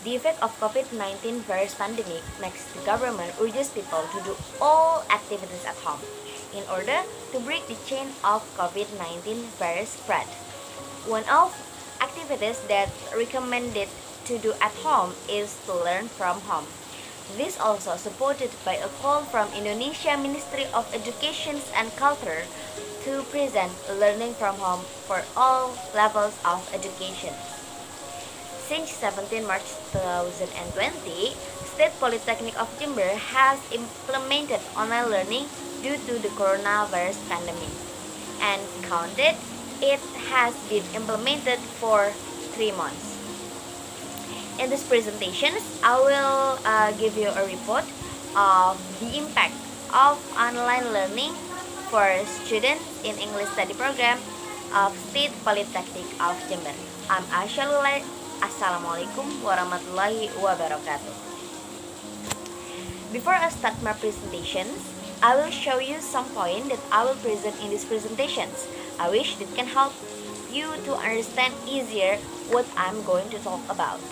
The effect of COVID-19 virus pandemic makes the government urges people to do all activities at home in order to break the chain of COVID-19 virus spread. One of activities that recommended to do at home is to learn from home. This also supported by a call from Indonesia Ministry of Education and Culture to present learning from home for all levels of education. Since 17 March 2020, State Polytechnic of Jember has implemented online learning due to the coronavirus pandemic and counted it has been implemented for 3 months. In this presentation, I will give you a report of the impact of online learning for students in English study program of State Polytechnic of Jember. I'm Ausyah Lula. Assalamualaikum warahmatullahi wabarakatuh. Before I start my presentations, I will show you some points that I will present in these presentations. I wish that can help you to understand easier what I'm going to talk about.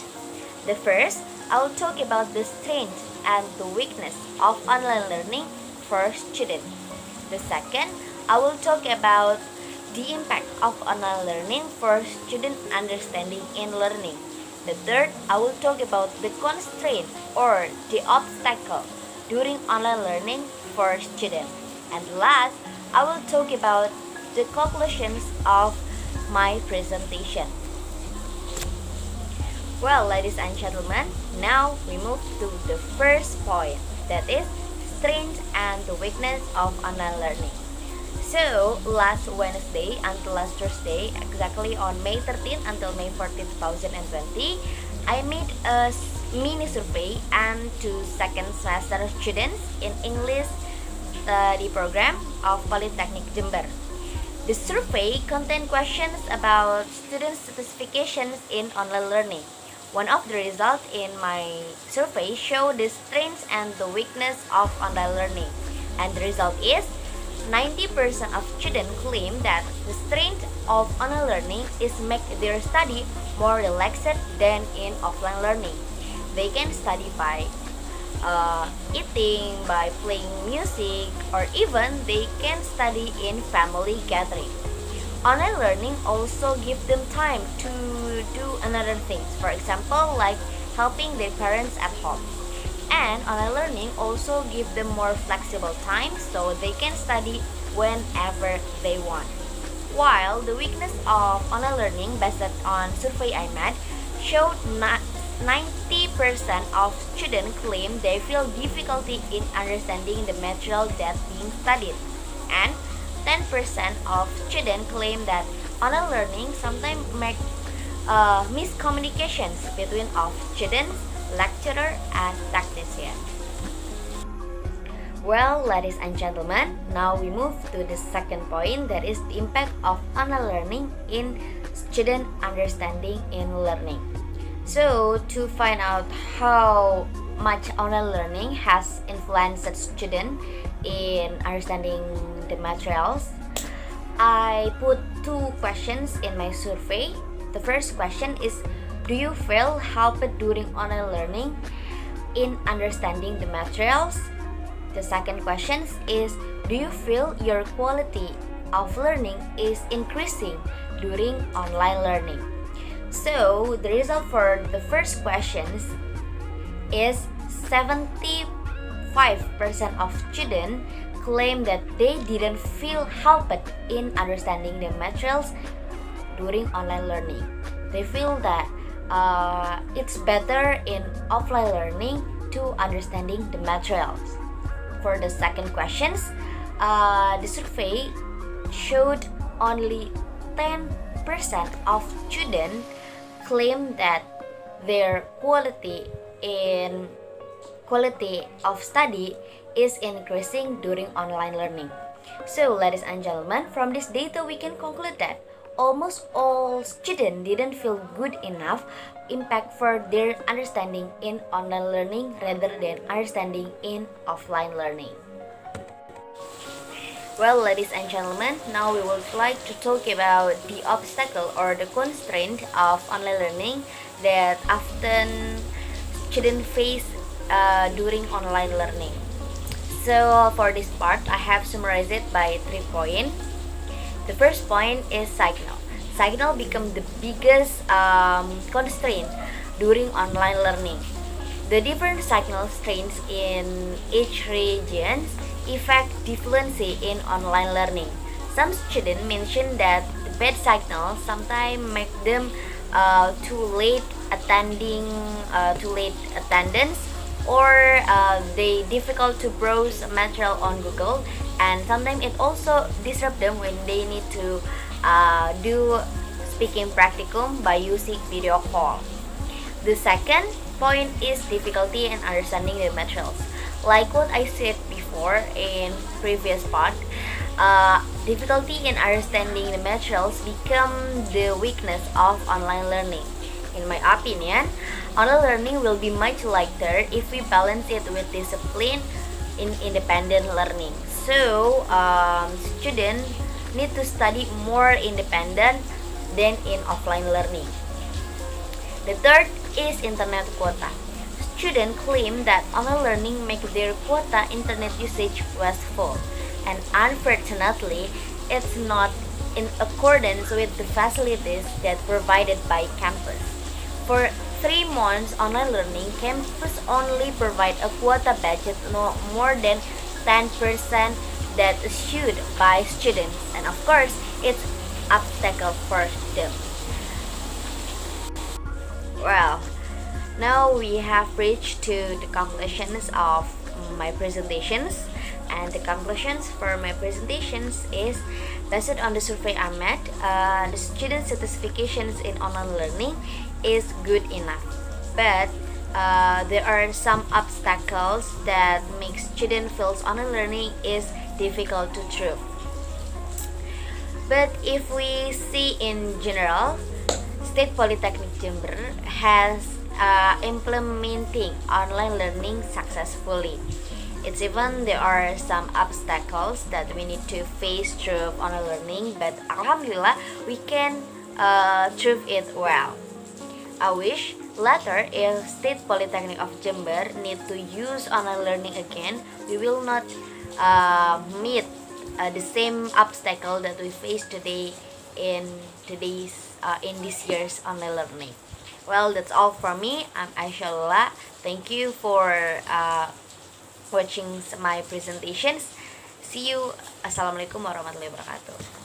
The first, I will talk about the strength and the weakness of online learning for students. The second, I will talk about the impact of online learning for student understanding in learning. The third, I will talk about the constraint or the obstacle during online learning for students. And last, I will talk about the conclusions of my presentation. Well, ladies and gentlemen, now we move to the first point, that is strength and the weakness of online learning. So, last Wednesday until last Thursday, exactly on May 13 until May 14, 2020, I made a mini survey and to second semester students in English study program of Polytechnic Jember. The survey contained questions about student satisfactions in online learning. One of the results in my survey showed the strengths and the weakness of online learning. And the result is 90% of students claim that the strength of online learning is make their study more relaxed than in offline learning. They can study by eating, by playing music, or even they can study in family gathering. Online learning also give them time to do another things, for example, like helping their parents at home. And online learning also give them more flexible time so they can study whenever they want. While the weakness of online learning based on survey I made showed 90% of students claim they feel difficulty in understanding the material that being studied, and 10% of students claim that online learning sometimes make miscommunications between of students, lecturer, and technician. Well, ladies and gentlemen, now we move to the second point, that is the impact of online learning in student understanding in learning. So, to find out how much online learning has influenced students in understanding the materials, I put two questions in my survey. The first question is, do you feel helped during online learning in understanding the materials? The second question is, do you feel your quality of learning is increasing during online learning? So, the result for the first question is 75% of students claim that they didn't feel helped in understanding the materials during online learning. They feel that it's better in offline learning to understanding the materials. For the second questions, the survey showed only 10% of students claim that their quality of study is increasing during online learning. So, ladies and gentlemen, from this data we can conclude that almost all students didn't feel good enough impact for their understanding in online learning rather than understanding in offline learning. Well, ladies and gentlemen, now we would like to talk about the obstacle or the constraint of online learning that often students face during online learning. So for this part, I have summarized it by 3 points. The first point is signal. Signal become the biggest constraint during online learning. The different signal strengths in each region affect differently in online learning. Some students mention that the bad signal sometimes make them too late attendance, or they difficult to browse material on Google, and sometimes it also disrupt them when they need to do speaking practicum by using video call. The second point is difficulty in understanding the materials. Like what I said before in previous part, difficulty in understanding the materials become the weakness of online learning. In my opinion, online learning will be much lighter if we balance it with discipline in independent learning. So, students need to study more independent than in offline learning. The third is internet quota. Students claim that online learning makes their quota internet usage wasteful, and unfortunately, it's not in accordance with the facilities that provided by campus. For 3 months online learning, campus only provide a quota budget no more than 10% that issued by students, and of course, it's obstacle for them. Well, now we have reached to the conclusions of my presentations, and the conclusions for my presentations is based on the survey I made. The student satisfactions in online learning is good enough, but there are some obstacles that make student feels online learning is difficult to through. But if we see in general, State Polytechnic Jember has implementing online learning successfully. It's even there are some obstacles that we need to face through online learning, but alhamdulillah we can through it well. I wish later if State Polytechnic of Jember need to use online learning again, we will not meet the same obstacle that we face today in this year's online learning. Well, that's all from me. I'm Ausyah. Thank you for watching my presentations. See you. Assalamualaikum warahmatullahi wabarakatuh.